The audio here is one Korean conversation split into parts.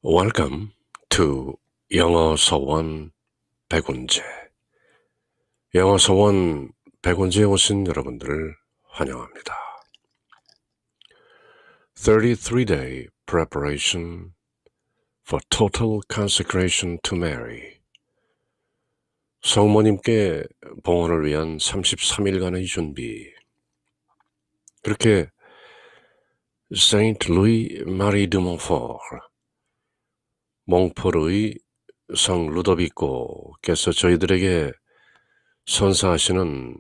Welcome to 영어 서원 백운재. 영어 서원 백운재에 오신 여러분들을 환영합니다. 33-day preparation for total consecration to Mary. 성모님께 봉헌을 위한 33일간의 준비. 그렇게 Saint Louis Marie de Montfort, 몽포르의 성 루도비코께서 저희들에게 선사하시는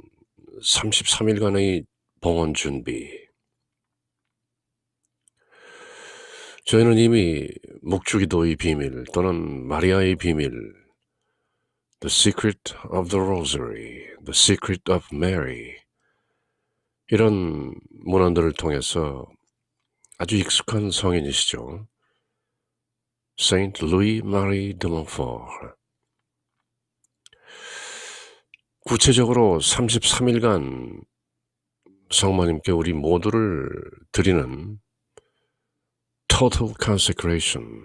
33일간의 봉헌 준비. 저희는 이미 묵주기도의 비밀 또는 마리아의 비밀, The Secret of the Rosary, The Secret of Mary, 이런 문헌들을 통해서 아주 익숙한 성인이시죠. Saint Louis Marie de Montfort. 구체적으로 33일간 성모님께 우리 모두를 드리는 Total Consecration.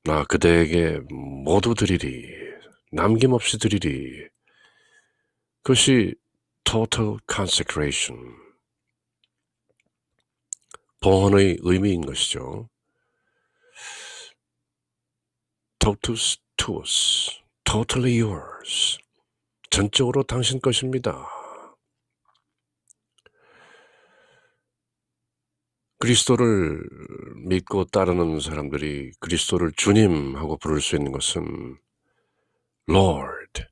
나 그대에게 모두 드리리, 남김없이 드리리. 그것이 Total Consecration. 봉헌의 의미인 것이죠. Totus tuus, totally yours. 전적으로 당신 것입니다. 그리스도를 믿고 따르는 사람들이 그리스도를 주님하고 부를 수 있는 것은 Lord,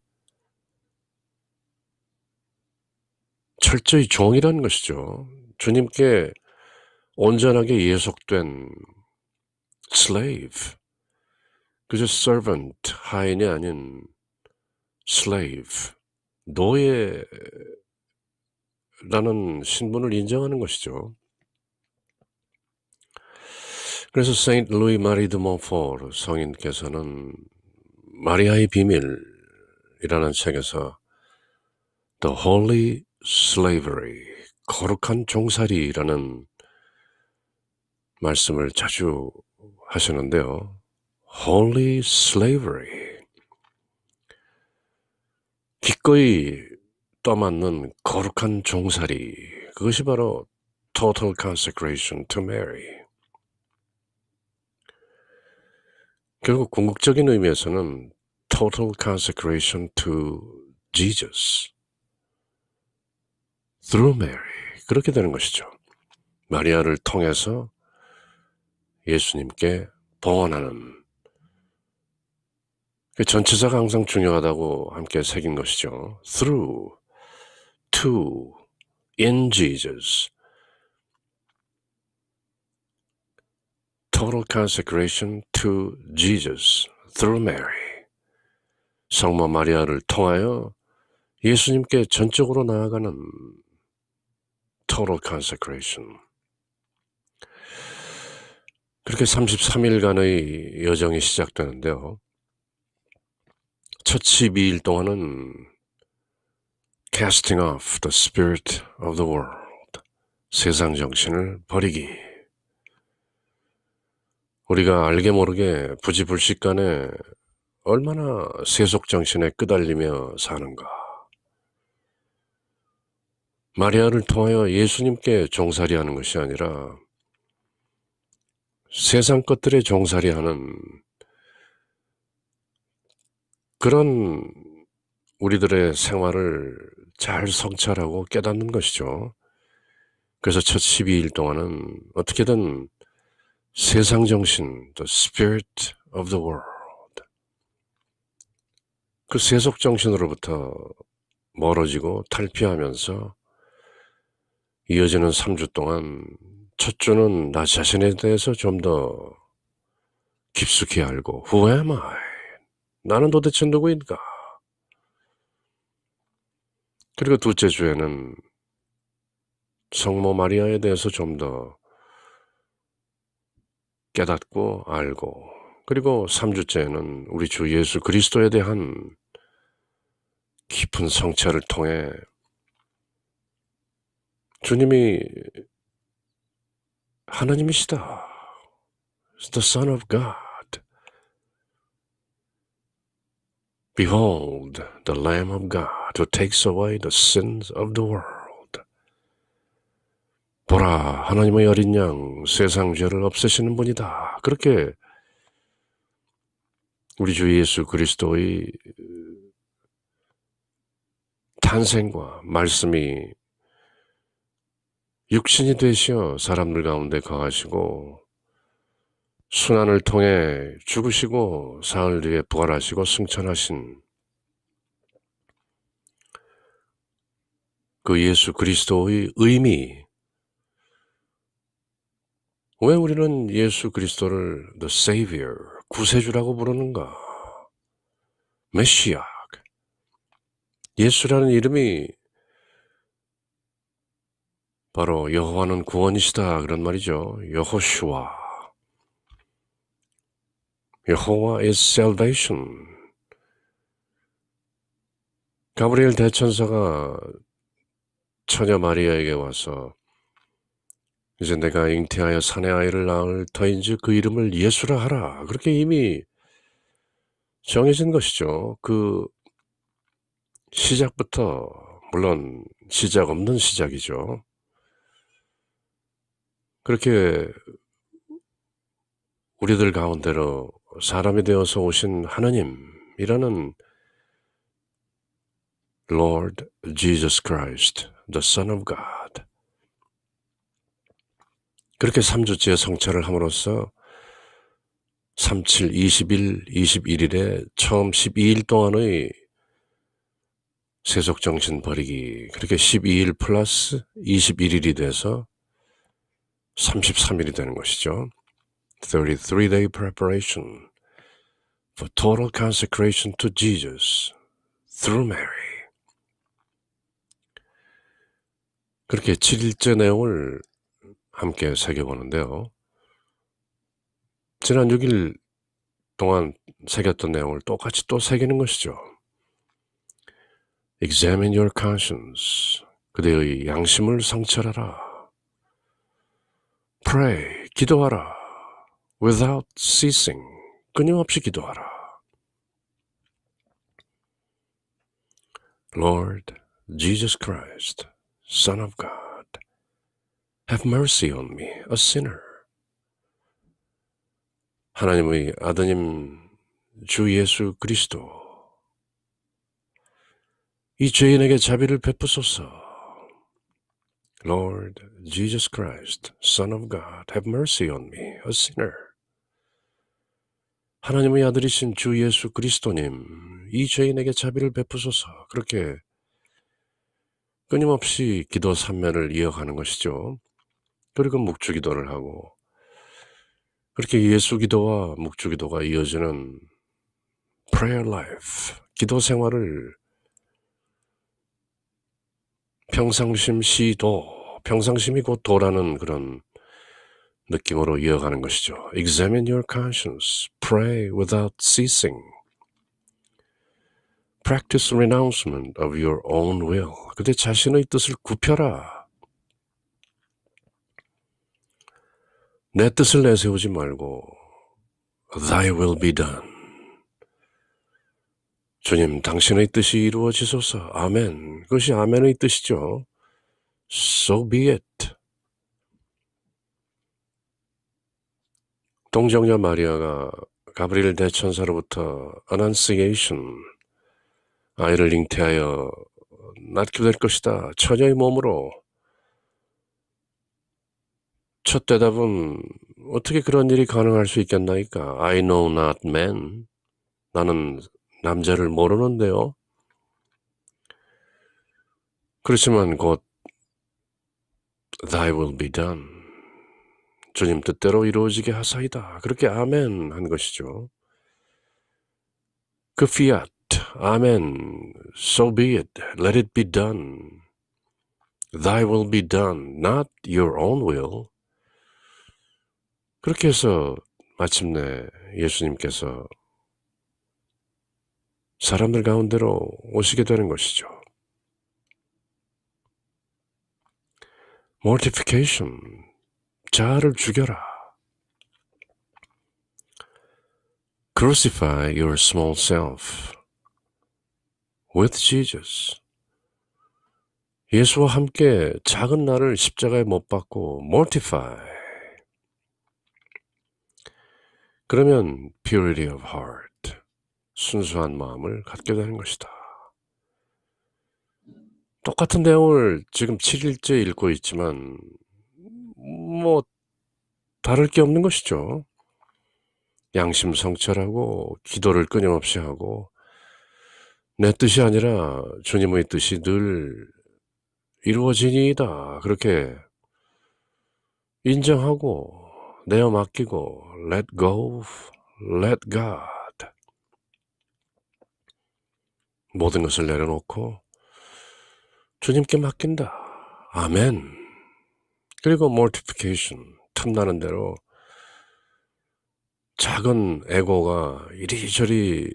철저히 종이라는 것이죠. 주님께 온전하게 예속된 slave, 그저 servant, 하인이 아닌 slave, 노예라는 신분을 인정하는 것이죠. 그래서 Saint Louis Marie de Montfort 성인께서는 마리아의 비밀이라는 책에서 The Holy Slavery, 거룩한 종살이라는 말씀을 자주 하시는데요. Holy Slavery, 기꺼이 떠맡는 거룩한 종살이, 그것이 바로 Total Consecration to Mary. 결국 궁극적인 의미에서는 Total Consecration to Jesus through Mary, 그렇게 되는 것이죠. 마리아를 통해서 예수님께 봉헌하는, 전치사가 항상 중요하다고 함께 새긴 것이죠. Through, to, in Jesus. Total consecration to Jesus through Mary. 성모 마리아를 통하여 예수님께 전적으로 나아가는 Total consecration. 그렇게 33일간의 여정이 시작되는데요. 첫 12일 동안은 Casting off the spirit of the world, 세상 정신을 버리기. 우리가 알게 모르게 부지불식간에 얼마나 세속 정신에 끄달리며 사는가. 마리아를 통하여 예수님께 종살이하는 것이 아니라 세상 것들에 종살이하는 그런 우리들의 생활을 잘 성찰하고 깨닫는 것이죠. 그래서 첫 12일 동안은 어떻게든 세상 정신, the spirit of the world, 그 세속 정신으로부터 멀어지고 탈피하면서 이어지는 3주 동안 첫 주는 나 자신에 대해서 좀 더 깊숙이 알고 Who am I? 나는 도대체 누구인가? 그리고 둘째 주에는 성모 마리아에 대해서 좀 더 깨닫고 알고, 그리고 3주째에는 우리 주 예수 그리스도에 대한 깊은 성찰을 통해 주님이 하나님이시다, the Son of God. Behold, the Lamb of God who takes away the sins of the world. 보라, 하나님의 어린 양, 세상 죄를 없애시는 분이다. 그렇게 우리 주 예수 그리스도의 탄생과 말씀이 육신이 되시어 사람들 가운데 거하시고 순환을 통해 죽으시고 사흘 뒤에 부활하시고 승천하신 그 예수 그리스도의 의미, 왜 우리는 예수 그리스도를 The Savior, 구세주라고 부르는가? 메시아, 예수라는 이름이 바로 여호와는 구원이시다 그런 말이죠. 여호슈아, 여호와 is salvation. 가브리엘 대천사가 처녀 마리아에게 와서 이제 내가 잉태하여 사내 아이를 낳을 터인즉 그 이름을 예수라 하라. 그렇게 이미 정해진 것이죠. 그 시작부터, 물론 시작 없는 시작이죠. 그렇게 우리들 가운데로 사람이 되어서 오신 하나님이라는 Lord Jesus Christ, the Son of God. 그렇게 3주째 성찰을 함으로써 37, 20일, 21일에 처음 12일 동안의 세속정신 버리기, 그렇게 12일 플러스 21일이 돼서 33일이 되는 것이죠. 33-day preparation for total consecration to Jesus through Mary. 그렇게 7일째 내용을 함께 새겨보는데요. 지난 6일 동안 새겼던 내용을 똑같이 또 새기는 것이죠. Examine your conscience. 그대의 양심을 성찰하라. Pray. 기도하라. Without ceasing. 끊임없이 기도하라. Lord Jesus Christ, Son of God, have mercy on me, a sinner. 하나님의 아드님 주 예수 그리스도, 이 죄인에게 자비를 베푸소서. Lord Jesus Christ, Son of God, have mercy on me, a sinner. 하나님의 아들이신 주 예수 그리스도님, 이 죄인에게 자비를 베푸소서. 그렇게 끊임없이 기도 삼면을 이어가는 것이죠. 그리고 묵주기도를 하고, 그렇게 예수 기도와 묵주기도가 이어지는 prayer life, 기도 생활을 평상심 시도, 평상심이 곧 도라는 그런 느낌으로 이어가는 것이죠. Examine your conscience, pray without ceasing. Practice renouncement of your own will. 그대 자신의 뜻을 굽혀라. 내 뜻을 내세우지 말고 Thy will be done. 주님, 당신의 뜻이 이루어지소서. 아멘. 그것이 아멘의 뜻이죠. So be it. 동정녀 마리아가 가브리엘 대천사로부터 Annunciation, 아이를 잉태하여 낳게 될 것이다. 처녀의 몸으로. 첫 대답은 어떻게 그런 일이 가능할 수 있겠나이까? I know not man. 나는 남자를 모르는데요. 그렇지만 곧 Thy will be done. 주님 뜻대로 이루어지게 하사이다. 그렇게 아멘 한 것이죠. 그 fiat, 아멘, so be it, let it be done. Thy will be done, not your own will. 그렇게 해서 마침내 예수님께서 사람들 가운데로 오시게 되는 것이죠. Mortification, 자아를 죽여라. Crucify your small self with Jesus. 예수와 함께 작은 나를 십자가에 못 박고 mortify. 그러면 purity of heart, 순수한 마음을 갖게 되는 것이다. 똑같은 내용을 지금 7일째 읽고 있지만 뭐 다를 게 없는 것이죠. 양심 성찰하고 기도를 끊임없이 하고 내 뜻이 아니라 주님의 뜻이 늘 이루어지니이다. 그렇게 인정하고 내어 맡기고 let go, let God. 모든 것을 내려놓고 주님께 맡긴다. 아멘. 그리고 mortification, 탐나는 대로 작은 에고가 이리저리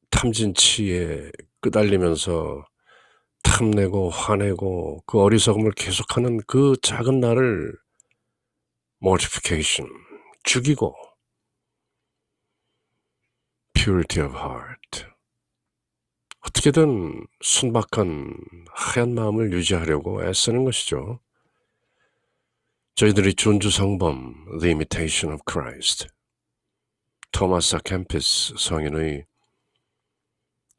탐진치에 끄달리면서 탐내고 화내고 그 어리석음을 계속하는 그 작은 나를 mortification, 죽이고 purity of heart, 어떻게든 순박한 하얀 마음을 유지하려고 애쓰는 것이죠. 저희들이 준주성범 The Imitation of Christ, 토마스 캠피스 성인의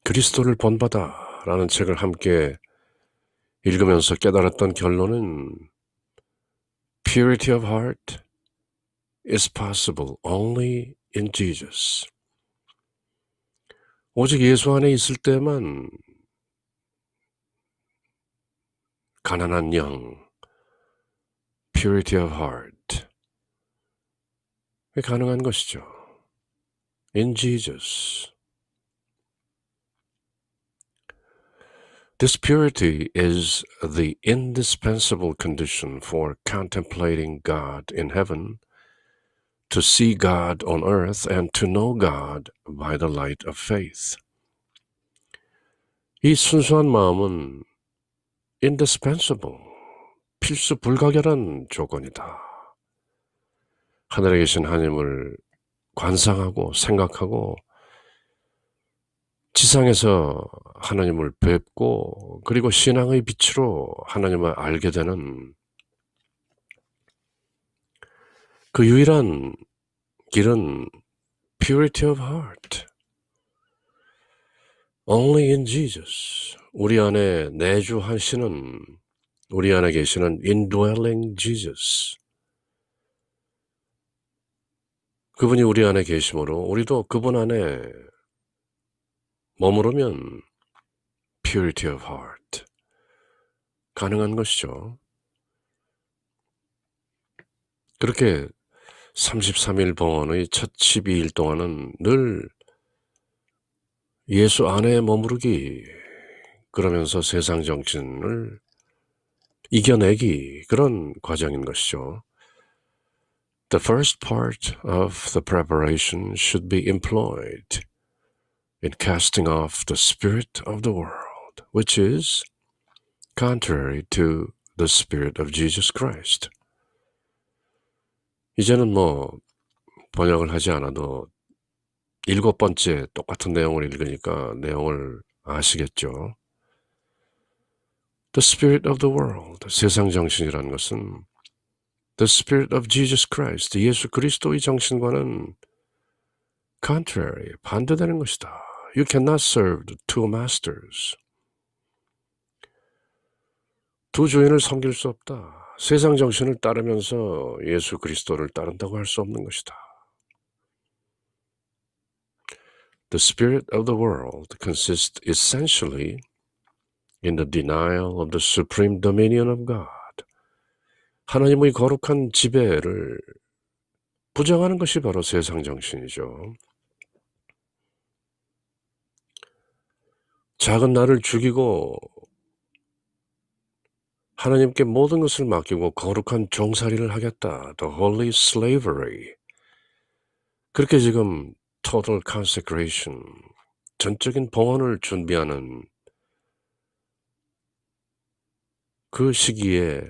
그리스도를 본받아 라는 책을 함께 읽으면서 깨달았던 결론은 Purity of heart is possible only in Jesus. 오직 예수 안에 있을 때만 가난한 영, Purity of heart, 가능한 것이죠. In Jesus. This purity is the indispensable condition for contemplating God in heaven, to see God on earth, and to know God by the light of faith. 이 순수한 마음은 indispensable, 필수 불가결한 조건이다. 하늘에 계신 하나님을 관상하고 생각하고 지상에서 하나님을 뵙고 그리고 신앙의 빛으로 하나님을 알게 되는 그 유일한 길은 purity of heart. Only in Jesus. 우리 안에 내주하시는, 우리 안에 계시는 indwelling Jesus. 그분이 우리 안에 계심으로 우리도 그분 안에 머무르면 purity of heart. 가능한 것이죠. 그렇게 33일 봉헌의 첫 12일 동안은 늘 예수 안에 머무르기, 그러면서 세상 정신을 이겨내기, 그런 과정인 것이죠. The first part of the preparation should be employed in casting off the spirit of the world, which is contrary to the spirit of Jesus Christ. 이제는 뭐 번역을 하지 않아도 7번째 똑같은 내용을 읽으니까 내용을 아시겠죠. The spirit of the world, 세상 정신이라는 것은 the spirit of Jesus Christ, 예수 그리스도의 정신과는 contrary, 반대되는 것이다. You cannot serve the two masters. 두 주인을 섬길 수 없다. 세상 정신을 따르면서 예수 그리스도를 따른다고 할 수 없는 것이다. The spirit of the world consists essentially in the denial of the supreme dominion of God. 하나님의 거룩한 지배를 부정하는 것이 바로 세상 정신이죠. 작은 나를 죽이고 하나님께 모든 것을 맡기고 거룩한 종살이를 하겠다. The holy slavery. 그렇게 지금 total consecration, 전적인 봉헌을 준비하는 그 시기에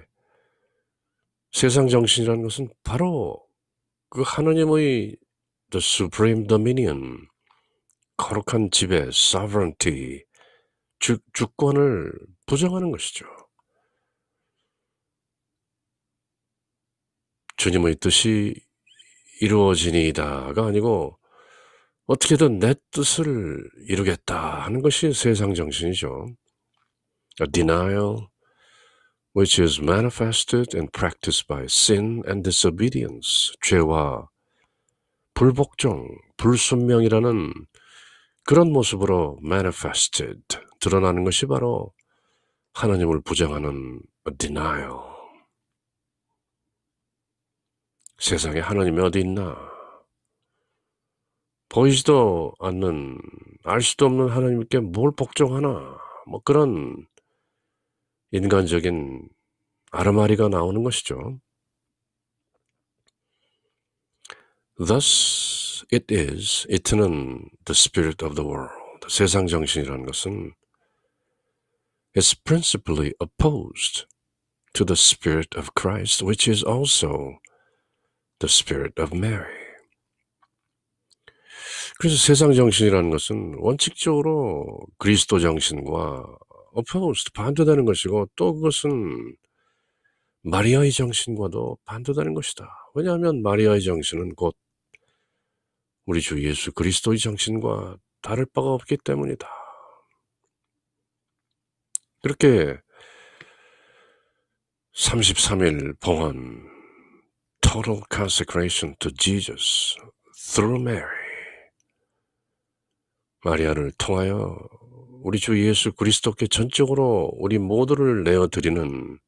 세상 정신이라는 것은 바로 그 하나님의 the supreme dominion, 거룩한 지배, sovereignty, 주권을 부정하는 것이죠. 주님의 뜻이 이루어지니이다가 아니고 어떻게든 내 뜻을 이루겠다 하는 것이 세상 정신이죠. A denial which is manifested and practiced by sin and disobedience. 죄와 불복종, 불순명이라는 그런 모습으로 manifested, 드러나는 것이 바로 하나님을 부정하는 a denial. 세상에 하나님이 어디 있나? 보이지도 않는, 알 수도 없는 하나님께 뭘 복종하나? 뭐 그런 인간적인 아르마리가 나오는 것이죠. Thus it is, it는 the spirit of the world, 세상 정신이라는 것은 is principally opposed to the spirit of Christ, which is also the spirit of Mary. 그래서 세상 정신이라는 것은 원칙적으로 그리스도 정신과 opposed, 반대되는 것이고 또 그것은 마리아의 정신과도 반대되는 것이다. 왜냐하면 마리아의 정신은 곧 우리 주 예수 그리스도의 정신과 다를 바가 없기 때문이다. 그렇게 33일 봉헌, total consecration to Jesus through Mary, 마리아를 통하여 우리 주 예수 그리스도께 전적으로 우리 모두를 내어드리는,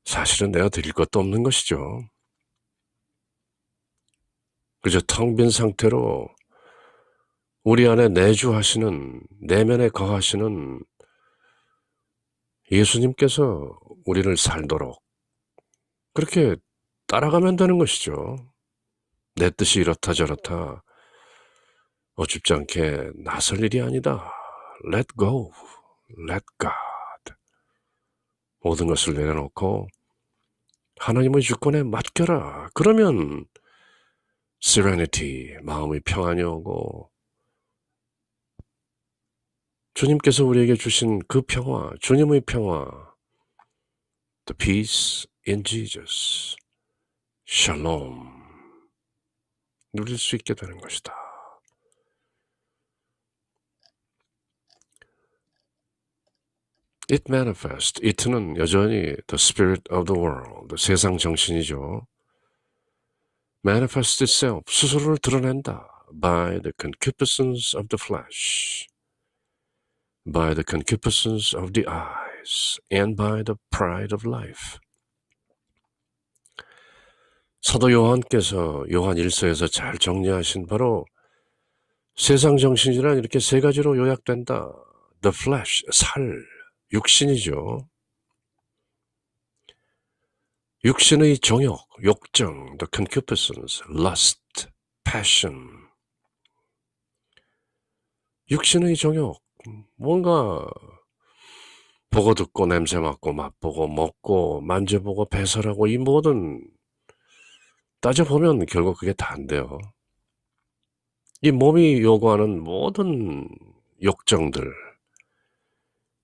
사실은 내어드릴 것도 없는 것이죠. 그저 텅 빈 상태로 우리 안에 내주하시는, 내면에 거하시는 예수님께서 우리를 살도록 그렇게 따라가면 되는 것이죠. 내 뜻이 이렇다 저렇다 어줍지 않게 나설 일이 아니다. Let go, let God. 모든 것을 내려놓고 하나님의 주권에 맡겨라. 그러면 serenity, 마음의 평안이 오고 주님께서 우리에게 주신 그 평화, 주님의 평화, the peace in Jesus, shalom, 누릴 수 있게 되는 것이다. It manifests, it는 여전히 the spirit of the world, 세상 정신이죠. manifests itself, 스스로를 드러낸다. by the concupiscence of the flesh, by the concupiscence of the eyes, and by the pride of life. 사도 요한께서 요한 1서에서 잘 정리하신 바로 세상 정신이란 이렇게 세 가지로 요약된다. The flesh, 살, 육신이죠. 육신의 정욕, 욕정, the concupiscence, lust, passion. 육신의 정욕, 뭔가 보고 듣고 냄새 맡고 맛보고 먹고 만져보고 배설하고 이 모든, 따져보면 결국 그게 다인데요. 이 몸이 요구하는 모든 욕정들,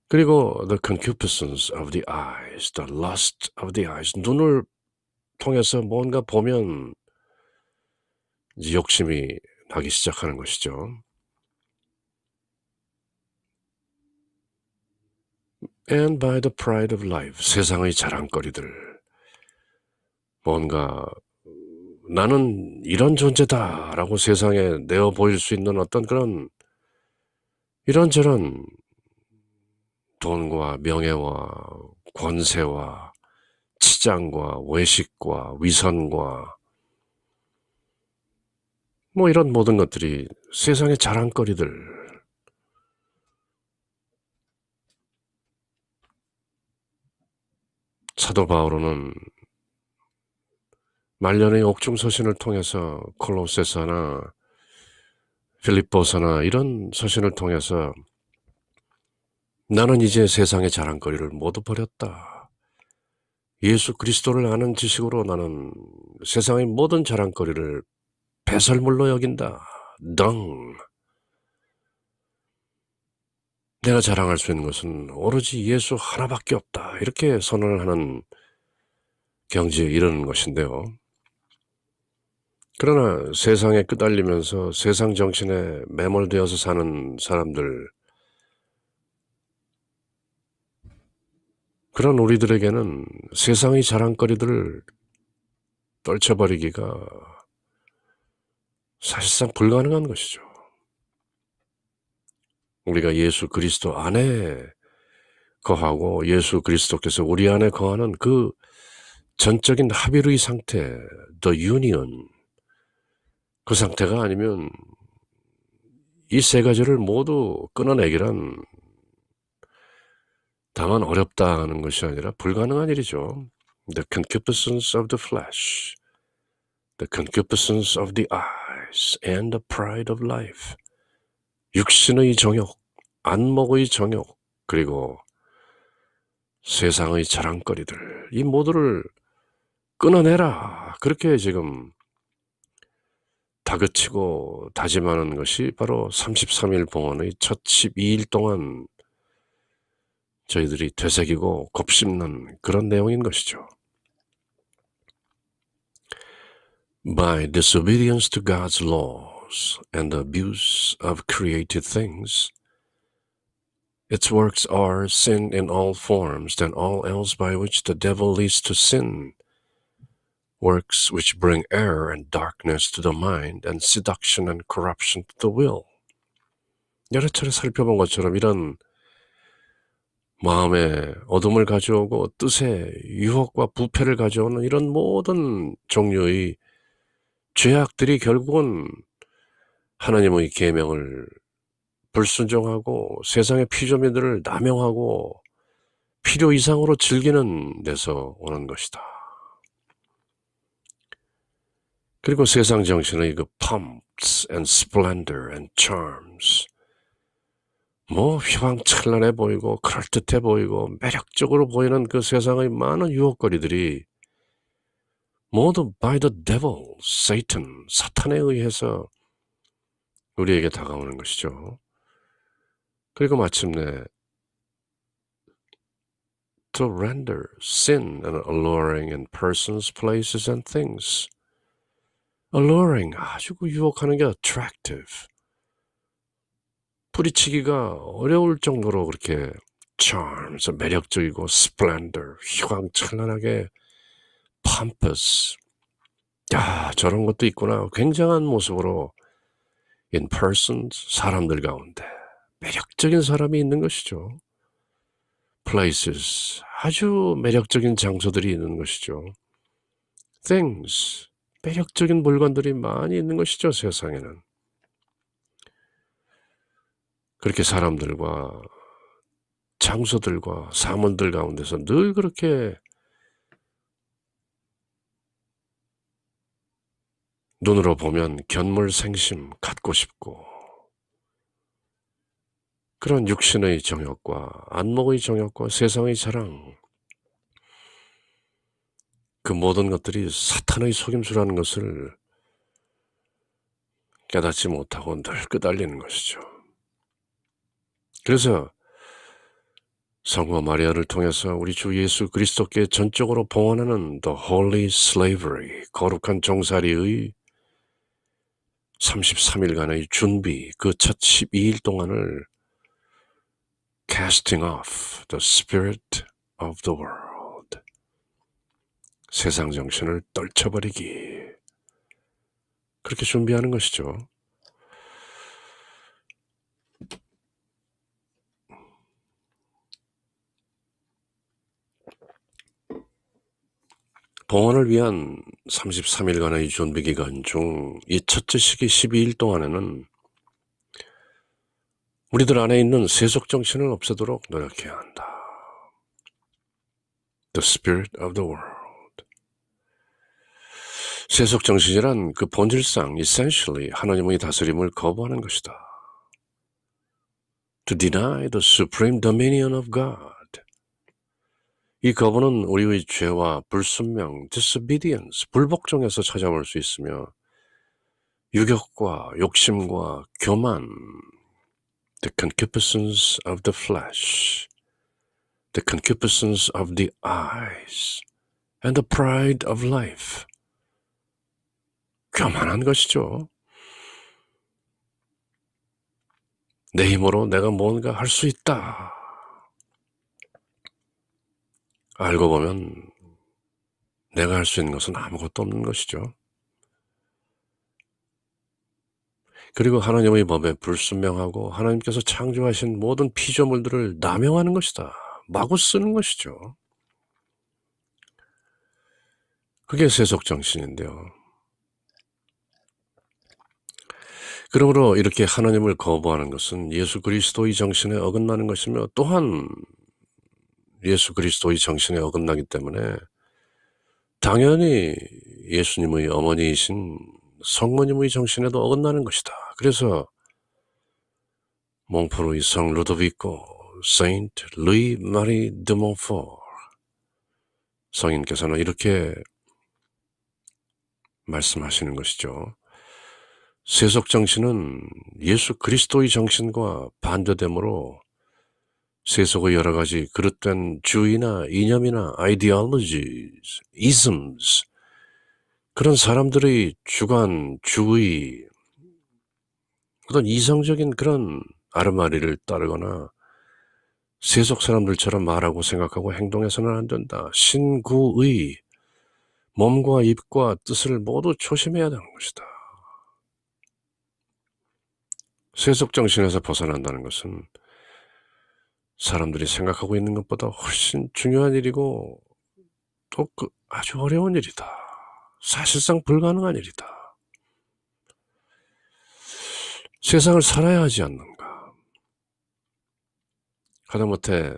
그리고 the concupiscence of the eyes, the lust of the eyes, 눈을 통해서 뭔가 보면 이제 욕심이 나기 시작하는 것이죠. And by the pride of life, 세상의 자랑거리들, 뭔가 나는 이런 존재다라고 세상에 내어 보일 수 있는 어떤 그런 이런저런 돈과 명예와 권세와 치장과 외식과 위선과 뭐 이런 모든 것들이 세상의 자랑거리들. 사도 바울은 말년의 옥중 서신을 통해서 콜로세서나 필립보서나 이런 서신을 통해서 나는 이제 세상의 자랑거리를 모두 버렸다. 예수 그리스도를 아는 지식으로 나는 세상의 모든 자랑거리를 배설물로 여긴다. dung. 내가 자랑할 수 있는 것은 오로지 예수 하나밖에 없다. 이렇게 선언을 하는 경지에 이르는 것인데요. 그러나 세상에 끄달리면서 세상 정신에 매몰되어서 사는 사람들, 그런 우리들에게는 세상의 자랑거리들을 떨쳐버리기가 사실상 불가능한 것이죠. 우리가 예수 그리스도 안에 거하고 예수 그리스도께서 우리 안에 거하는 그 전적인 합일의 상태, the union, 그 상태가 아니면 이 세 가지를 모두 끊어내기란 다만 어렵다는 것이 아니라 불가능한 일이죠. The concupiscence of the flesh, the concupiscence of the eyes, and the pride of life. 육신의 정욕, 안목의 정욕, 그리고 세상의 자랑거리들, 이 모두를 끊어내라. 그렇게 지금 다그치고 다짐하는 것이 바로 33일 봉헌의 첫 12일 동안 저희들이 되새기고 곱씹는 그런 내용인 것이죠. By disobedience to God's laws and the abuse of created things, its works are sin in all forms than all else by which the devil leads to sin, works which bring error and darkness to the mind and seduction and corruption to the will. 여러 차례 살펴본 것처럼 이런 마음에 어둠을 가져오고 뜻에 유혹과 부패를 가져오는 이런 모든 종류의 죄악들이 결국은 하나님의 계명을 불순종하고 세상의 피조민들을 남용하고 필요 이상으로 즐기는 데서 오는 것이다. 그리고 세상 정신의 그 pomps and splendor and charms, 뭐 휘황찬란해 보이고 그럴듯해 보이고 매력적으로 보이는 그 세상의 많은 유혹거리들이 모두 by the devil, Satan, 사탄에 의해서 우리에게 다가오는 것이죠. 그리고 마침내 to render sin and alluring in persons, places and things. alluring, 아주 유혹하는 게 attractive. 뿌리치기가 어려울 정도로 그렇게 charms, 매력적이고 splendor, 휘황찬란하게 pompous. 야, 저런 것도 있구나. 굉장한 모습으로 in persons, 사람들 가운데 매력적인 사람이 있는 것이죠. places, 아주 매력적인 장소들이 있는 것이죠. things, 매력적인 물건들이 많이 있는 것이죠, 세상에는. 그렇게 사람들과 장소들과 사물들 가운데서 늘 그렇게 눈으로 보면 견물생심 갖고 싶고 그런 육신의 정욕과 안목의 정욕과 세상의 자랑, 그 모든 것들이 사탄의 속임수라는 것을 깨닫지 못하고 늘 끄달리는 것이죠. 그래서 성모 마리아를 통해서 우리 주 예수 그리스도께 전적으로 봉헌하는 The Holy Slavery, 거룩한 종살이의 33일간의 준비, 그 첫 12일 동안을 Casting off the spirit of the world, 세상 정신을 떨쳐버리기, 그렇게 준비하는 것이죠. 봉헌을 위한 33일간의 준비 기간 중 이 첫째 시기 12일 동안에는 우리들 안에 있는 세속 정신을 없애도록 노력해야 한다. The spirit of the world. 세속 정신이란 그 본질상 essentially 하나님의 다스림을 거부하는 것이다. To deny the supreme dominion of God. 이 거부는 우리의 죄와 불순명, disobedience, 불복종에서 찾아올 수 있으며 유격과 욕심과 교만, the concupiscence of the flesh, the concupiscence of the eyes, and the pride of life. 교만한 것이죠. 내 힘으로 내가 뭔가 할 수 있다. 알고 보면 내가 할 수 있는 것은 아무것도 없는 것이죠. 그리고 하나님의 법에 불순명하고 하나님께서 창조하신 모든 피조물들을 남용하는 것이다. 마구 쓰는 것이죠. 그게 세속정신인데요. 그러므로 이렇게 하나님을 거부하는 것은 예수 그리스도의 정신에 어긋나는 것이며, 또한 예수 그리스도의 정신에 어긋나기 때문에 당연히 예수님의 어머니이신 성모님의 정신에도 어긋나는 것이다. 그래서 몽포르의 성 루도비코 세인트 루이 마리 드 몽포르 성인께서는 이렇게 말씀하시는 것이죠. 세속 정신은 예수 그리스도의 정신과 반대되므로 세속의 여러 가지 그릇된 주의나 이념이나 ideologies, isms, 그런 사람들의 주관, 주의, 어떤 이성적인 그런 아르마리를 따르거나 세속 사람들처럼 말하고 생각하고 행동해서는 안 된다. 신구의 몸과 입과 뜻을 모두 조심해야 되는 것이다. 세속 정신에서 벗어난다는 것은 사람들이 생각하고 있는 것보다 훨씬 중요한 일이고 또 아주 어려운 일이다. 사실상 불가능한 일이다. 세상을 살아야 하지 않는가. 하다못해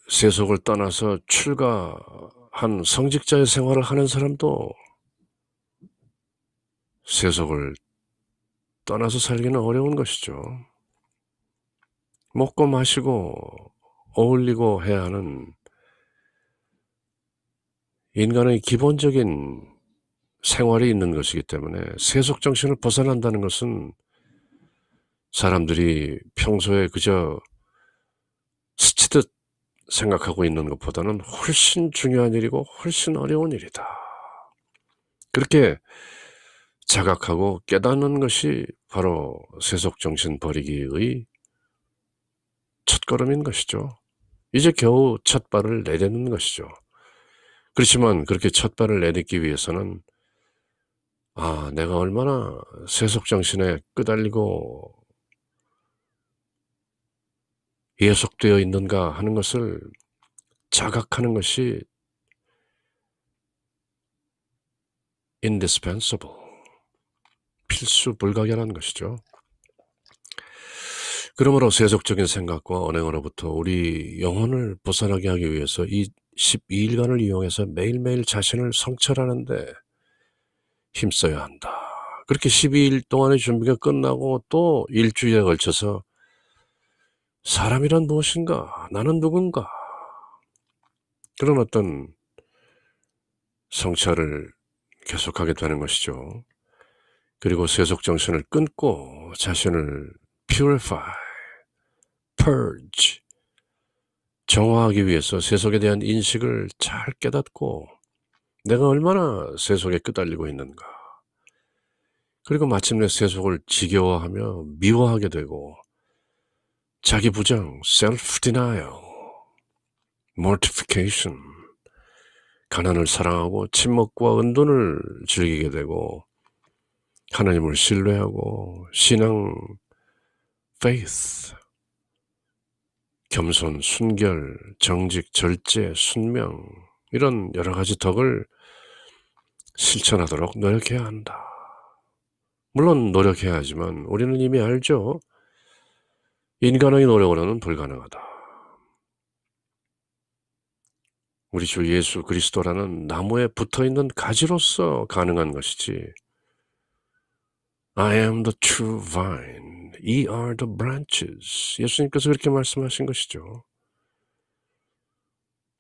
세속을 떠나서 출가한 성직자의 생활을 하는 사람도 세속을 떠나서 살기는 어려운 것이죠. 먹고 마시고 어울리고 해야 하는 인간의 기본적인 생활이 있는 것이기 때문에 세속 정신을 벗어난다는 것은 사람들이 평소에 그저 스치듯 생각하고 있는 것보다는 훨씬 중요한 일이고 훨씬 어려운 일이다. 그렇게 자각하고 깨닫는 것이 바로 세속 정신 버리기의 첫걸음인 것이죠. 이제 겨우 첫 발을 내딛는 것이죠. 그렇지만 그렇게 첫 발을 내딛기 위해서는 내가 얼마나 세속 정신에 끄달리고 예속되어 있는가 하는 것을 자각하는 것이 indispensable, 필수불가결한 것이죠. 그러므로 세속적인 생각과 언행으로부터 우리 영혼을 벗어나게 하기 위해서 이 12일간을 이용해서 매일매일 자신을 성찰하는 데 힘써야 한다. 그렇게 12일 동안의 준비가 끝나고 또 일주일에 걸쳐서 사람이란 무엇인가? 나는 누군가? 그런 어떤 성찰을 계속하게 되는 것이죠. 그리고 세속 정신을 끊고 자신을 purify, purge, 정화하기 위해서 세속에 대한 인식을 잘 깨닫고 내가 얼마나 세속에 끄달리고 있는가. 그리고 마침내 세속을 지겨워하며 미워하게 되고 자기 부정, self-denial, mortification, 가난을 사랑하고 침묵과 은둔을 즐기게 되고 하나님을 신뢰하고 신앙, faith, 겸손, 순결, 정직, 절제, 순명, 이런 여러 가지 덕을 실천하도록 노력해야 한다. 물론 노력해야 하지만 우리는 이미 알죠. 인간의 노력으로는 불가능하다. 우리 주 예수 그리스도라는 나무에 붙어있는 가지로서 가능한 것이지. I am the true vine, ye are the branches. 예수님께서 그렇게 말씀하신 것이죠.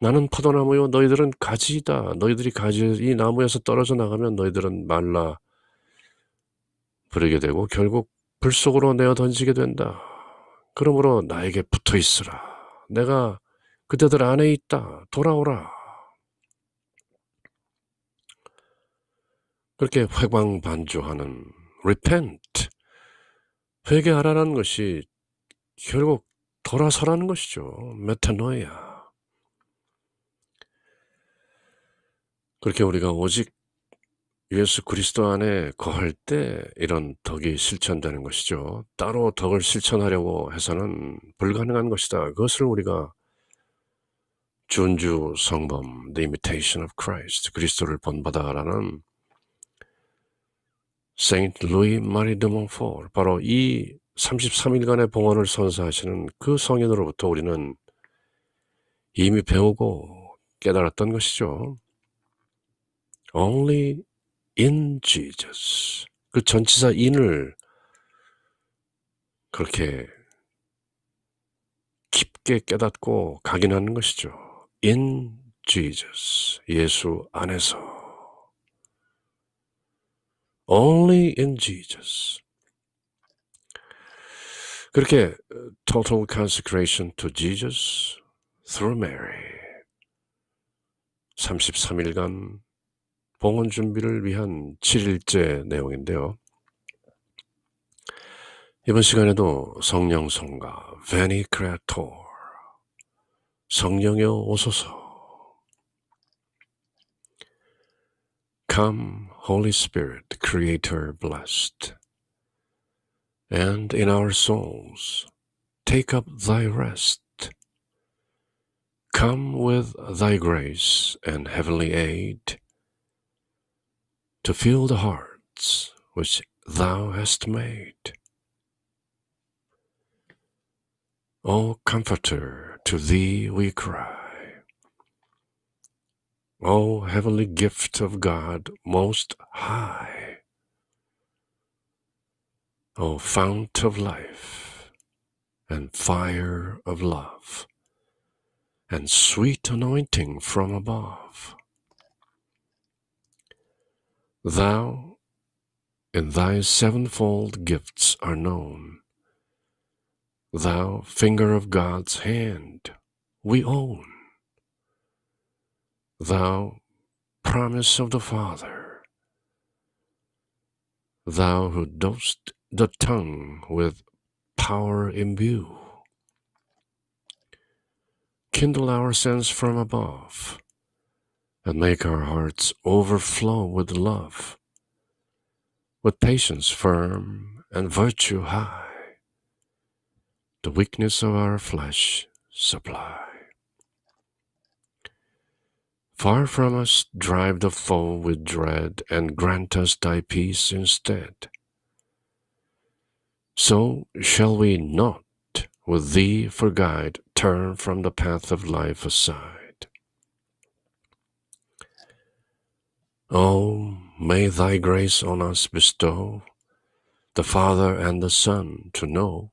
나는 포도나무요 너희들은 가지이다. 너희들이 가지 이 나무에서 떨어져 나가면 너희들은 말라 부리게 되고 결국 불 속으로 내어 던지게 된다. 그러므로 나에게 붙어 있으라. 내가 그대들 안에 있다. 돌아오라. 그렇게 회광반조하는 repent, 회개하라는 것이 결국 돌아서라는 것이죠. 메타노이아. 그렇게 우리가 오직 예수 그리스도 안에 거할 때 이런 덕이 실천되는 것이죠. 따로 덕을 실천하려고 해서는 불가능한 것이다. 그것을 우리가 준주 성범, The Imitation of Christ, 그리스도를 본받아라는 세인트 루이 마리 드 몬포르, 바로 이 33일간의 봉헌을 선사하시는 그 성인으로부터 우리는 이미 배우고 깨달았던 것이죠. Only in Jesus. 그 전치사 in을 그렇게 깊게 깨닫고 각인하는 것이죠. In Jesus. 예수 안에서. Only in Jesus. 그렇게 total consecration to Jesus through Mary. 33일간 봉헌 준비를 위한 7일째 내용인데요. 이번 시간에도 성령 성가 Veni Creator, 성령여 오소서. Come, Holy Spirit, Creator blessed, and in our souls take up thy rest. Come with thy grace and heavenly aid to fill the hearts which thou hast made. O Comforter, to thee we cry. O heavenly gift of God most high. O fount of life and fire of love and sweet anointing from above. Thou in thy sevenfold gifts are known. Thou finger of God's hand we own. Thou promise of the Father, thou who dost the tongue with power imbue, kindle our sense from above, and make our hearts overflow with love, with patience firm and virtue high, the weakness of our flesh supply. Far from us drive the foe with dread, and grant us thy peace instead. So shall we not, with thee for guide, turn from the path of life aside. Oh, may thy grace on us bestow the Father and the Son to know,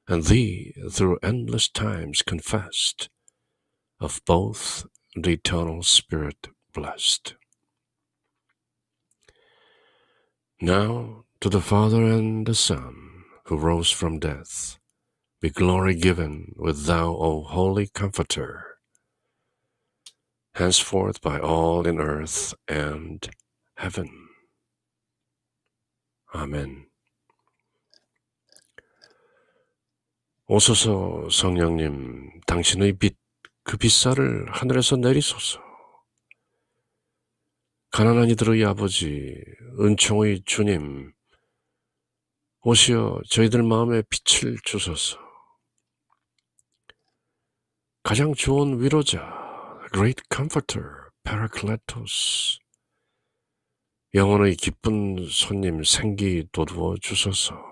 and thee through endless times confessed, of both the eternal Spirit blessed. Now to the Father and the Son, who rose from death, be glory given with thou, O Holy Comforter, henceforth by all in earth and heaven. 아멘. 오소서 성령님, 당신의 빛, 그 빛살을 하늘에서 내리소서. 가난한 이들의 아버지, 은총의 주님, 오시어 저희들 마음에 빛을 주소서. 가장 좋은 위로자, Great Comforter, Parakletos, 영혼의 기쁜 손님 생기 돋워 주소서.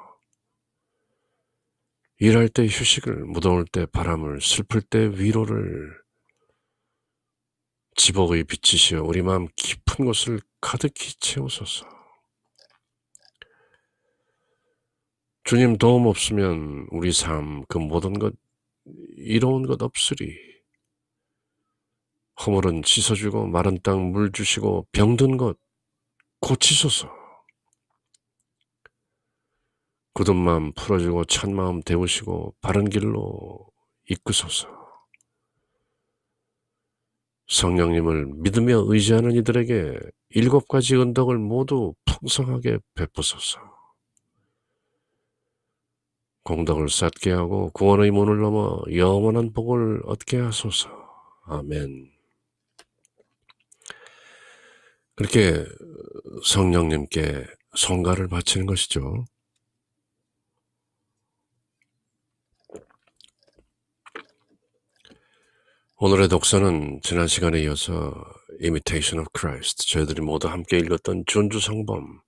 일할 때 휴식을, 무더울 때 바람을, 슬플 때 위로를, 지복의 빛이시여 우리 마음 깊은 곳을 가득히 채우소서. 주님 도움 없으면 우리 삶 그 모든 것 이로운 것 없으리. 허물은 씻어주고 마른 땅 물 주시고 병든 것 고치소서. 굳은 마음 풀어주고 찬 마음 데우시고 바른 길로 이끄소서. 성령님을 믿으며 의지하는 이들에게 7가지 은덕을 모두 풍성하게 베푸소서. 공덕을 쌓게 하고 구원의 문을 넘어 영원한 복을 얻게 하소서. 아멘. 그렇게 성령님께 성가를 바치는 것이죠. 오늘의 독서는 지난 시간에 이어서 Imitation of Christ, 저희들이 모두 함께 읽었던 준주성범,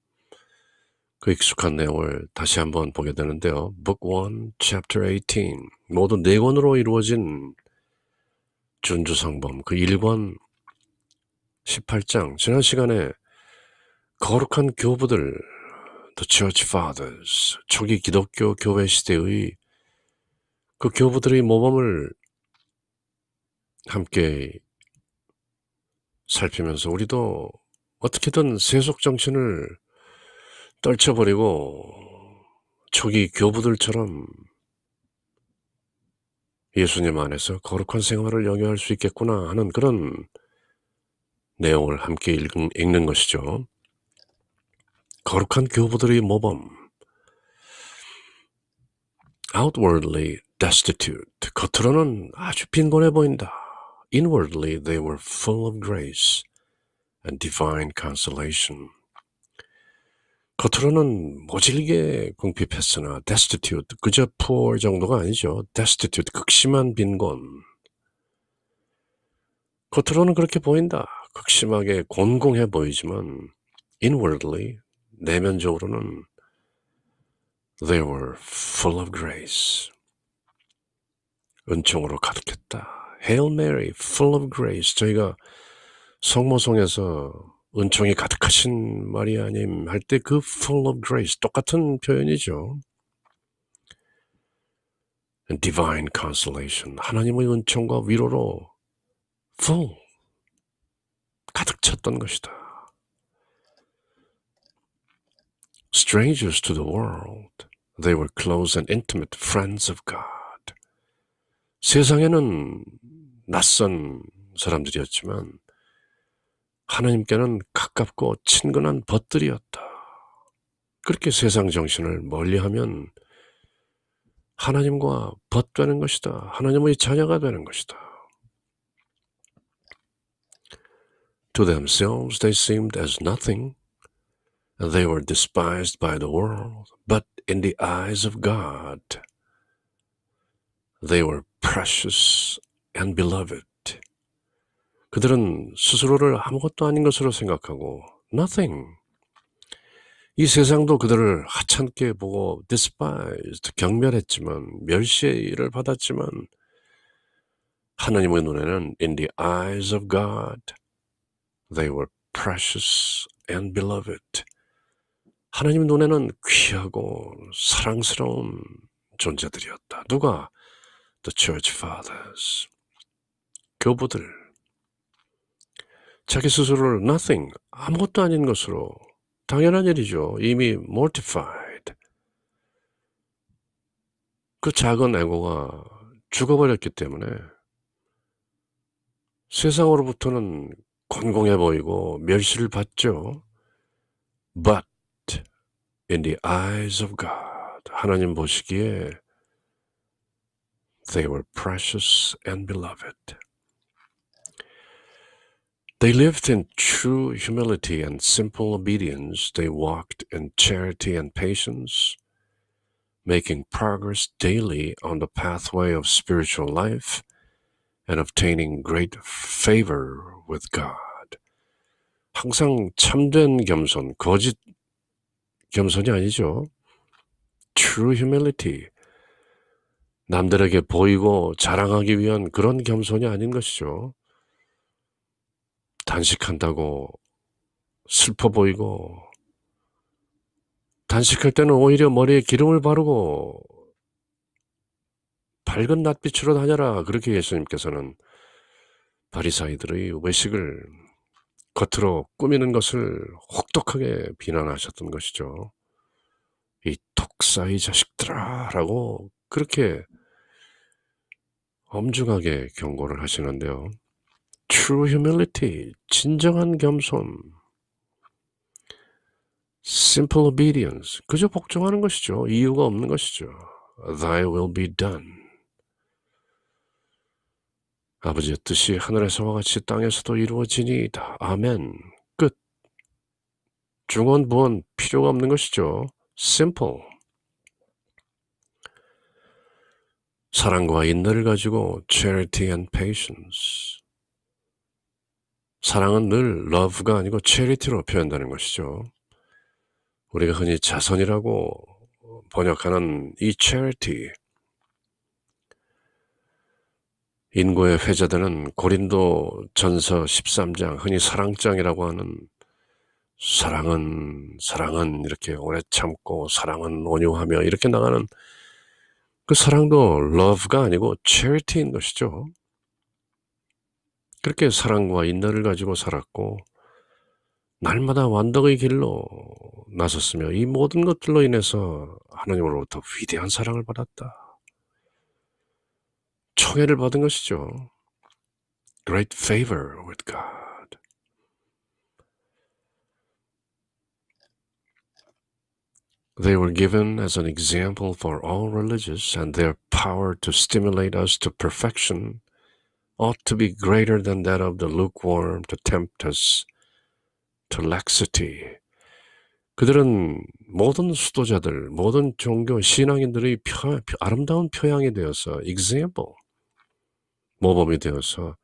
그 익숙한 내용을 다시 한번 보게 되는데요. Book 1, Chapter 18, 모두 4권으로 이루어진 준주성범, 그 1권 18장, 지난 시간에 거룩한 교부들, The Church Fathers, 초기 기독교 교회 시대의 그 교부들의 모범을 함께 살피면서 우리도 어떻게든 세속 정신을 떨쳐버리고 초기 교부들처럼 예수님 안에서 거룩한 생활을 영위할 수 있겠구나 하는 그런 내용을 함께 읽는 것이죠. 거룩한 교부들의 모범. Outwardly destitute. 겉으로는 아주 빈곤해 보인다. Inwardly they were full of grace and divine consolation. 겉으로는 모질게 궁핍했으나 destitute, 그저 poor 정도가 아니죠. destitute, 극심한 빈곤. 겉으로는 그렇게 보인다. 극심하게 곤궁해 보이지만 inwardly, 내면적으로는 they were full of grace. 은총으로 가득했다. Hail Mary, full of grace. 저희가 성모송에서 은총이 가득하신 마리아님 할 때 그 full of grace 똑같은 표현이죠. And divine consolation. 하나님의 은총과 위로로 full, 가득 찼던 것이다. Strangers to the world, they were close and intimate friends of God. 세상에는 낯선 사람들이었지만 하나님께는 가깝고 친근한 벗들이었다. 그렇게 세상 정신을 멀리하면 하나님과 벗되는 것이다. 하나님의 자녀가 되는 것이다. To themselves they seemed as nothing, and they were despised by the world, but in the eyes of God, they were precious and beloved. 그들은 스스로를 아무것도 아닌 것으로 생각하고 nothing. 이 세상도 그들을 하찮게 보고 despised, 경멸했지만 멸시를 받았지만 하나님의 눈에는 in the eyes of God, they were precious and beloved. 하나님 눈에는 귀하고 사랑스러운 존재들이었다. 누가? The Church Fathers. 교부들. 자기 스스로를 nothing, 아무것도 아닌 것으로, 당연한 일이죠. 이미 mortified. 그 작은 에고가 죽어버렸기 때문에 세상으로부터는 곤공해 보이고 멸시를 받죠. But in the eyes of God, 하나님 보시기에 they were precious and beloved. They lived in true humility and simple obedience. They walked in charity and patience, making progress daily on the pathway of spiritual life and obtaining great favor with God. 항상 참된 겸손, 거짓 겸손이 아니죠. True humility. 남들에게 보이고 자랑하기 위한 그런 겸손이 아닌 것이죠. 단식한다고 슬퍼 보이고 단식할 때는 오히려 머리에 기름을 바르고 밝은 낯빛으로 다녀라. 그렇게 예수님께서는 바리사이들의 외식을 겉으로 꾸미는 것을 혹독하게 비난하셨던 것이죠. 이 독사의 자식들아 라고 그렇게 엄중하게 경고를 하시는데요. True humility, 진정한 겸손, simple obedience, 그저 복종하는 것이죠. 이유가 없는 것이죠. Thy will be done. 아버지의 뜻이 하늘에서와 같이 땅에서도 이루어지니이다. 아멘. 끝. 중언 부언 필요가 없는 것이죠. Simple. 사랑과 인내를 가지고 charity and patience. 사랑은 늘 love가 아니고 charity로 표현되는 것이죠. 우리가 흔히 자선이라고 번역하는 이 charity, 인고에 회자되는 고린도 전서 13장, 흔히 사랑장이라고 하는 사랑은 이렇게 오래 참고 사랑은 온유하며 이렇게 나가는 그 사랑도 love가 아니고 charity인 것이죠. 그렇게 사랑과 인내를 가지고 살았고 날마다 완덕의 길로 나섰으며 이 모든 것들로 인해서 하나님으로부터 위대한 사랑을 받았다. 청애를 받은 것이죠. Great favor with God. They were given as an example for all religious, and their power to stimulate us to perfection ought to be greater than that of the lukewarm to tempt us to laxity. 그들은 모든 수도자들, 모든 종교 신앙인들의 아름다운 표양이 되어서 example, 모범이 되어서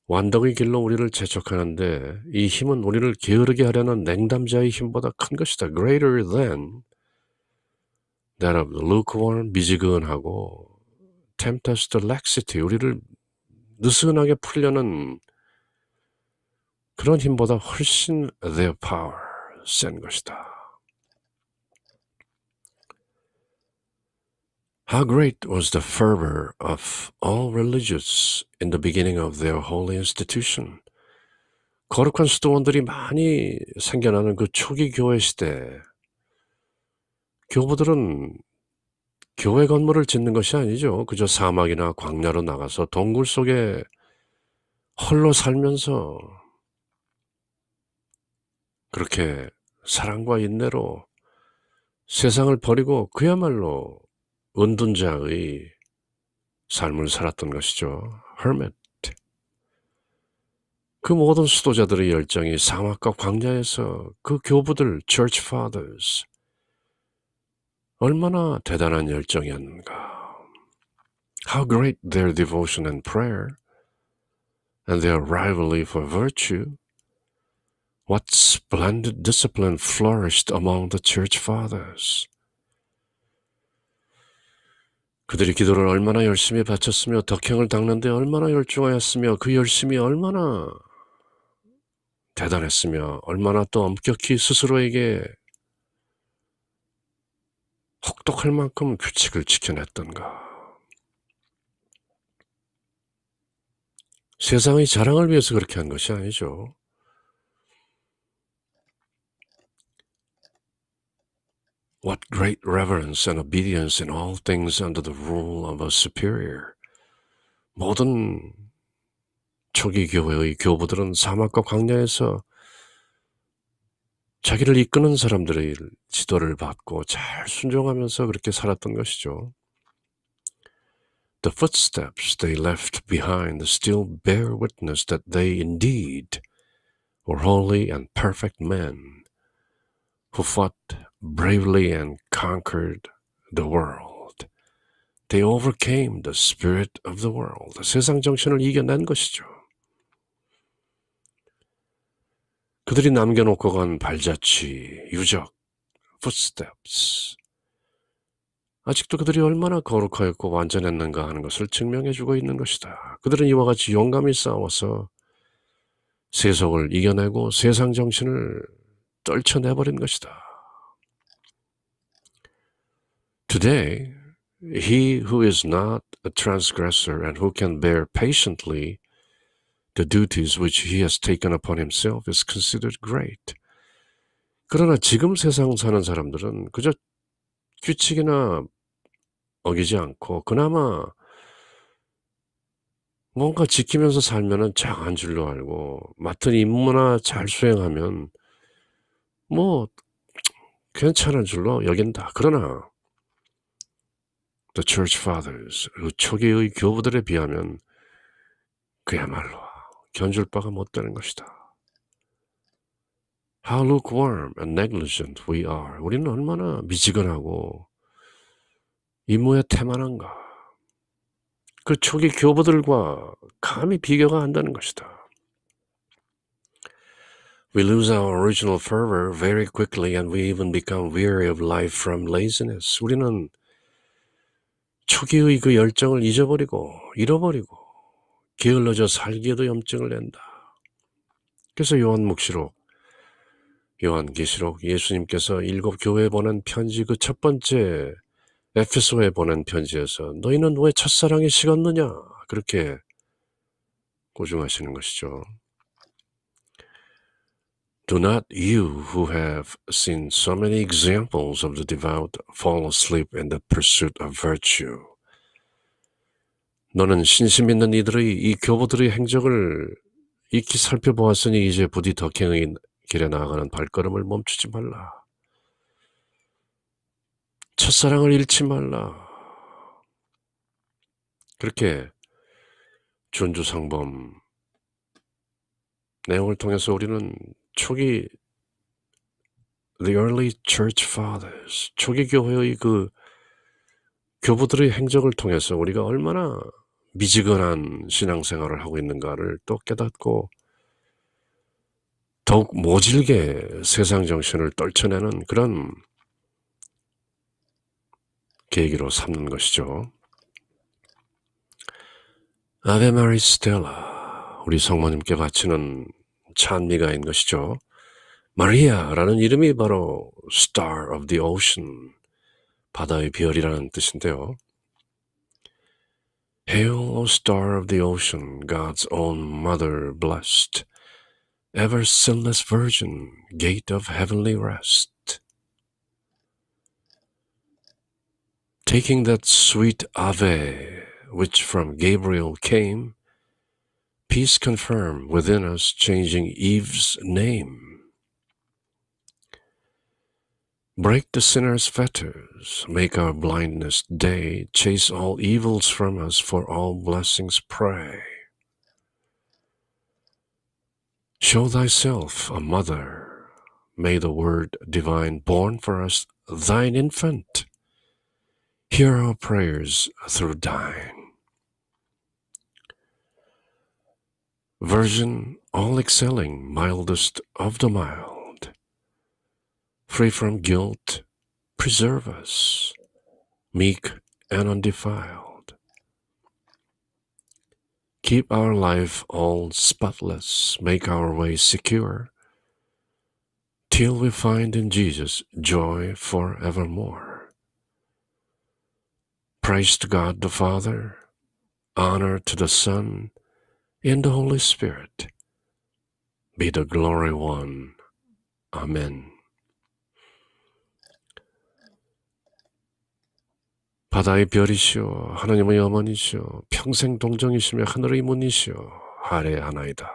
완덕의 길로 우리를 재촉하는데 이 힘은 우리를 게으르게 하려는 냉담자의 힘보다 큰 것이다. Greater than that of the lukewarm, 미지근하고 tempt us to laxity, 우리를 느슨하게 풀려는 그런 힘보다 훨씬 their power, 센 것이다. How great was the fervor of all religious in the beginning of their holy institution. 거룩한 수도원들이 많이 생겨나는 그 초기 교회 시대, 교부들은 교회 건물을 짓는 것이 아니죠. 그저 사막이나 광야로 나가서 동굴 속에 홀로 살면서 그렇게 사랑과 인내로 세상을 버리고 그야말로 은둔자의 삶을 살았던 것이죠. Hermit. 그 모든 수도자들의 열정이 사막과 광야에서 그 교부들, Church Fathers, 얼마나 대단한 열정이었는가. How great their devotion and prayer, and their rivalry for virtue. What splendid discipline flourished among the Church Fathers. 그들이 기도를 얼마나 열심히 바쳤으며 덕행을 닦는데 얼마나 열중하였으며 그 열심이 얼마나 대단했으며 얼마나 또 엄격히 스스로에게 혹독할 만큼 규칙을 지켜냈던가. 세상의 자랑을 위해서 그렇게 한 것이 아니죠. What great reverence and obedience in all things under the rule of a superior. 모든 초기 교회의 교부들은 사막과 광야에서 자기를 이끄는 사람들의 지도를 받고 잘 순종하면서 그렇게 살았던 것이죠. The footsteps they left behind still bear witness that they indeed were holy and perfect men who fought bravely and conquered the world. They overcame the spirit of the world. 세상 정신을 이겨낸 것이죠. 그들이 남겨놓고 간 발자취, 유적, footsteps. 아직도 그들이 얼마나 거룩하였고 완전했는가 하는 것을 증명해주고 있는 것이다. 그들은 이와 같이 용감히 싸워서 세속을 이겨내고 세상 정신을 떨쳐내버린 것이다. Today, he who is not a transgressor and who can bear patiently the duties which he has taken upon himself is considered great. 그러나 지금 세상 사는 사람들은 그저 규칙이나 어기지 않고 그나마 뭔가 지키면서 살면은 장한 줄로 알고 맡은 임무나 잘 수행하면 뭐 괜찮은 줄로 여긴다. 그러나 The Church Fathers, 그 초기의 교부들에 비하면 그야말로 견줄 바가 못 되는 것이다. How lukewarm and negligent we are. 우리는 얼마나 미지근하고 임무에 태만한가. 그 초기 교부들과 감히 비교가 안 되는 것이다. We lose our original fervor very quickly and we even become weary of life from laziness. 우리는 초기의 그 열정을 잃어버리고 게을러져 살기에도 염증을 낸다. 그래서 요한계시록 예수님께서 7 교회에 보낸 편지 그 첫 번째 에베소에 보낸 편지에서 너희는 왜 첫사랑이 식었느냐 그렇게 고중하시는 것이죠. Do not you who have seen so many examples of the devout fall asleep in the pursuit of virtue. 너는 신심 있는 이들의 이 교보들의 행적을 익히 살펴보았으니 이제 부디 덕행의 길에 나아가는 발걸음을 멈추지 말라. 첫사랑을 잃지 말라. 그렇게 준주상범 내용을 통해서 우리는 초기 The early church fathers, 초기 교회의 그 교부들의 행적을 통해서 우리가 얼마나 미지근한 신앙생활을 하고 있는가를 또 깨닫고 더욱 모질게 세상 정신을 떨쳐내는 그런 계기로 삼는 것이죠. 아베 마리 스텔라, 우리 성모님께 바치는 찬미가인 것이죠. 마리아라는 이름이 바로 Star of the Ocean, 바다의 별이라는 뜻인데요. Hail, O star of the ocean, God's own mother blessed, ever sinless virgin, gate of heavenly rest. Taking that sweet Ave, which from Gabriel came, peace confirm within us, changing Eve's name. Break the sinner's fetters, make our blindness day, chase all evils from us, for all blessings pray. Show thyself a mother, may the word divine born for us, thine infant, hear our prayers through thine. Virgin, all excelling, mildest of the mild, free from guilt, preserve us, meek and undefiled. Keep our life all spotless, make our way secure, till we find in Jesus joy forevermore. Praise to God the Father, honor to the Son, and the Holy Spirit, be the glory one. Amen. 바다의 별이시오 하나님의 어머니시오 평생 동정이시며 하늘의 문이시오 할애하나이다.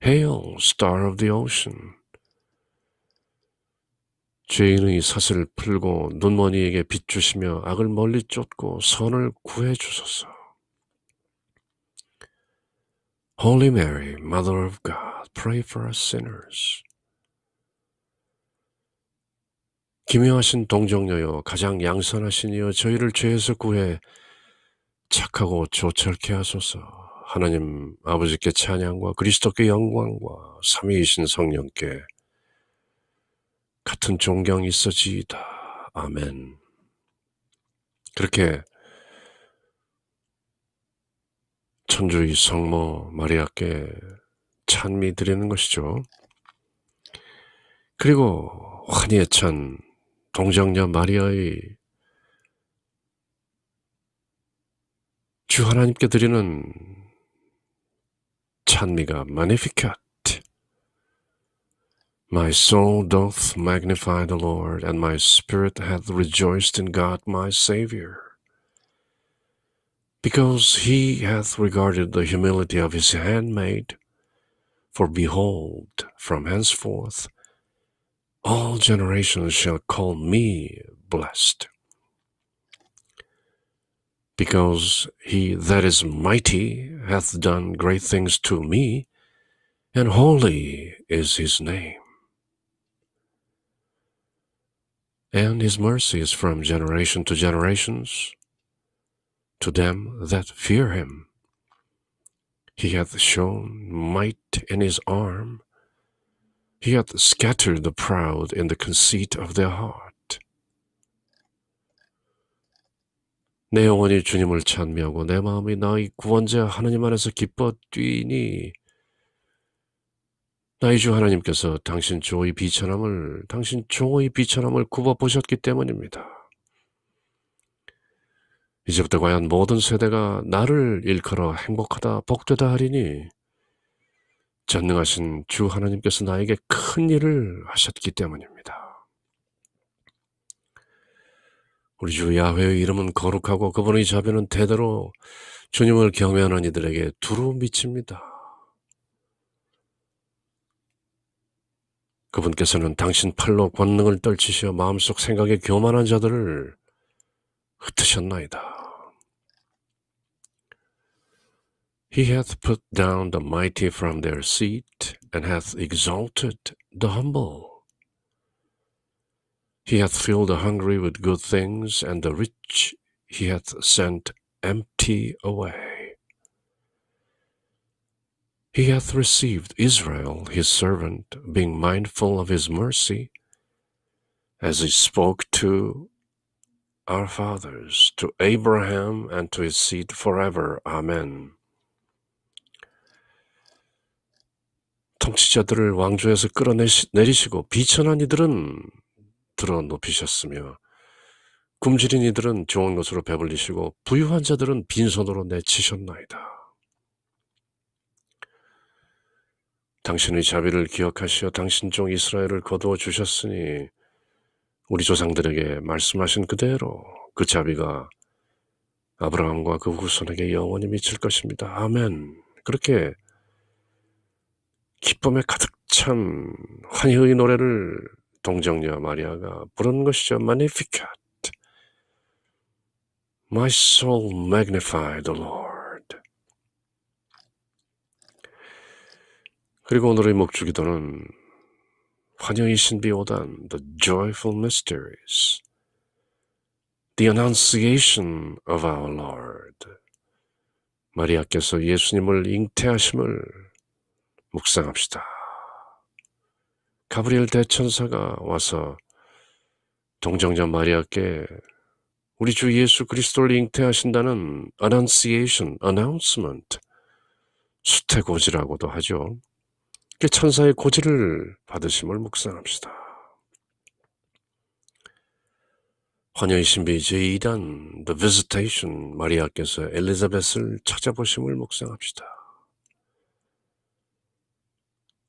Hail, star of the ocean. 죄인의 사슬을 풀고 눈먼이에게 빛 주시며 악을 멀리 쫓고 선을 구해 주소서. Holy Mary, Mother of God, pray for us sinners. 기묘하신 동정녀여 가장 양선하신 이여 저희를 죄에서 구해 착하고 조철케 하소서. 하나님 아버지께 찬양과 그리스도께 영광과 삼위이신 성령께 같은 존경이 있어지이다. 아멘. 그렇게 천주의 성모 마리아께 찬미 드리는 것이죠. 그리고 환희에 찬 동정녀 마리아의 주 하나님께 드리는 찬미가 Magnificat. My soul doth magnify the Lord, and my spirit hath rejoiced in God my Saviour, because he hath regarded the humility of his handmaid. For behold, from henceforth all generations shall call me blessed. Because he that is mighty hath done great things to me, and holy is his name. And his mercy is from generation to generations to them that fear him. He hath shown might in his arm. He hath scattered the proud in the conceit of their heart. 내 영혼이 주님을 찬미하고 내 마음이 나의 구원자 하나님 안에서 기뻐 뛰니, 나의 주 하나님께서 당신 종의 비천함을 굽어보셨기 때문입니다. 이제부터 과연 모든 세대가 나를 일컬어 행복하다 복되다 하리니, 전능하신 주 하나님께서 나에게 큰 일을 하셨기 때문입니다. 우리 주 야훼의 이름은 거룩하고 그분의 자비는 대대로 주님을 경외하는 이들에게 두루 미칩니다. 그분께서는 당신 팔로 권능을 떨치시어 마음속 생각에 교만한 자들을 흩으셨나이다. He hath put down the mighty from their seat, and hath exalted the humble. He hath filled the hungry with good things, and the rich he hath sent empty away. He hath received Israel his servant, being mindful of his mercy, as he spoke to our fathers, to Abraham, and to his seed forever. Amen. 통치자들을 왕조에서 끌어내리시고 비천한 이들은 들어 높이셨으며, 굶주린 이들은 좋은 것으로 배불리시고 부유한 자들은 빈손으로 내치셨나이다. 당신의 자비를 기억하시어 당신 종 이스라엘을 거두어 주셨으니, 우리 조상들에게 말씀하신 그대로 그 자비가 아브라함과 그 후손에게 영원히 미칠 것입니다. 아멘. 그렇게 기쁨에 가득 찬 환희의 노래를 동정녀 마리아가 부른 것이죠. Magnificat. My soul magnify the Lord. 그리고 오늘의 목주기도는 환영의 신비 5단, The Joyful Mysteries, The Annunciation of our Lord. 마리아께서 예수님을 잉태하심을 묵상합시다. 가브리엘 대천사가 와서 동정녀 마리아께 우리 주 예수 그리스도를 잉태하신다는 Annunciation, Announcement, 수태고지라고도 하죠. 천사의 고지를 받으심을 묵상합시다. 환영의 신비 제2단 The Visitation, 마리아께서 엘리자벳을 찾아보심을 묵상합시다.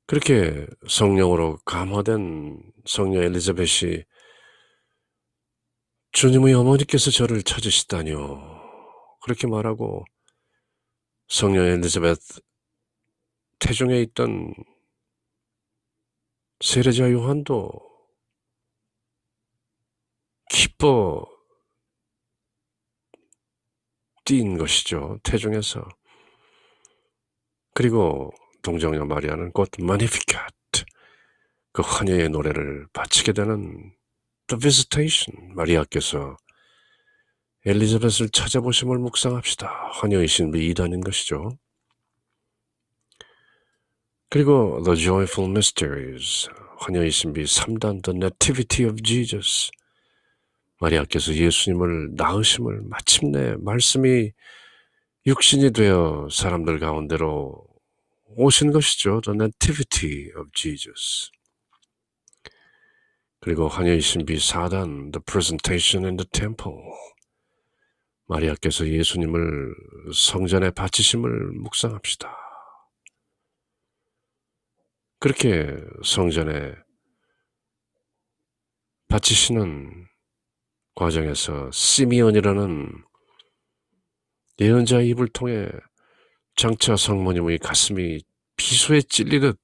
그렇게 성령으로 감화된 성녀 엘리자벳이 주님의 어머니께서 저를 찾으시다뇨, 그렇게 말하고 성녀 엘리자벳 태중에 있던 세례자 요한도 기뻐 뛴 것이죠. 태중에서. 그리고 동정녀 마리아는 곧 Magnificat, 그 환희의 노래를 바치게 되는 The Visitation, 마리아께서 엘리자벳을 찾아보심을 묵상합시다. 환희의 신비 2단인 것이죠. 그리고 The Joyful Mysteries, 환희의 신비 3단 The Nativity of Jesus, 마리아께서 예수님을 낳으심을 마침내 말씀이 육신이 되어 사람들 가운데로 오신 것이죠. The Nativity of Jesus. 그리고 환희의 신비 4단 The Presentation in the Temple, 마리아께서 예수님을 성전에 바치심을 묵상합시다. 그렇게 성전에 바치시는 과정에서 시미온이라는 예언자의 입을 통해 장차 성모님의 가슴이 비수에 찔리듯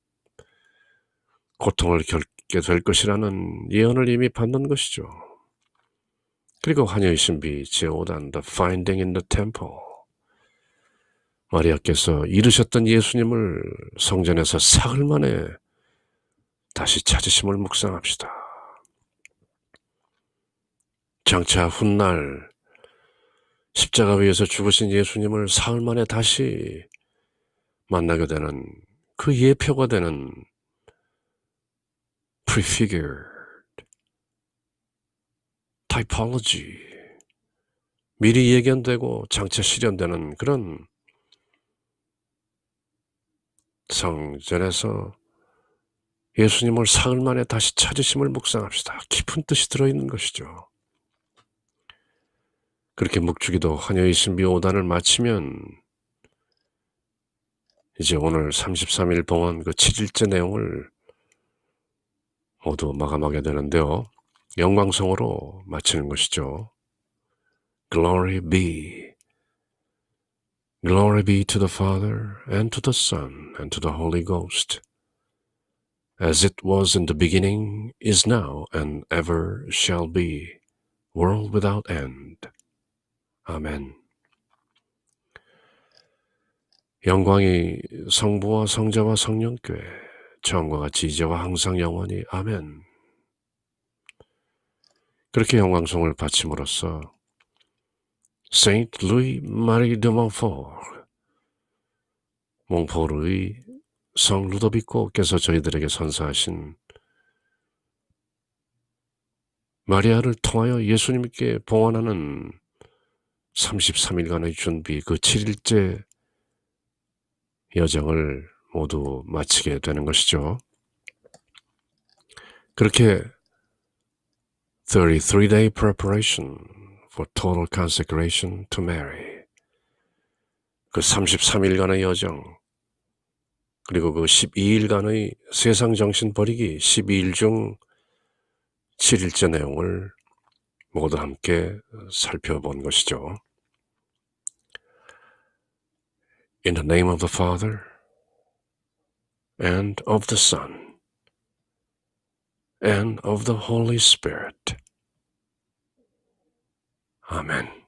고통을 겪게 될 것이라는 예언을 이미 받는 것이죠. 그리고 환희의 신비 제5단 The Finding in the Temple, 마리아께서 잃으셨던 예수님을 성전에서 사흘 만에 다시 찾으심을 묵상합시다. 장차 훗날 십자가 위에서 죽으신 예수님을 사흘 만에 다시 만나게 되는 그 예표가 되는 prefigured typology, 미리 예견되고 장차 실현되는 그런 성전에서 예수님을 사흘 만에 다시 찾으심을 묵상합시다. 깊은 뜻이 들어있는 것이죠. 그렇게 묵주기도 환희의 신비 5단을 마치면 이제 오늘 33일 동안 그 7일째 내용을 모두 마감하게 되는데요. 영광성으로 마치는 것이죠. Glory be. Glory be to the Father and to the Son and to the Holy Ghost, as it was in the beginning, is now, and ever shall be, world without end. 아멘. 영광이 성부와 성자와 성령께 처음과 같이 이제와 항상 영원히. 아멘. 그렇게 영광송을 바침으로써 Saint Louis Marie de Montfort, 몽포르의 성 루도비코께서 저희들에게 선사하신 마리아를 통하여 예수님께 봉헌하는 33일간의 준비, 그 7일째 여정을 모두 마치게 되는 것이죠. 그렇게 33-day preparation for total consecration to Mary, 그 33일간의 여정, 그리고 그 12일간의 세상 정신 버리기, 12일 중 7일째 내용을 모두 함께 살펴본 것이죠. In the name of the Father and of the Son and of the Holy Spirit. Amen.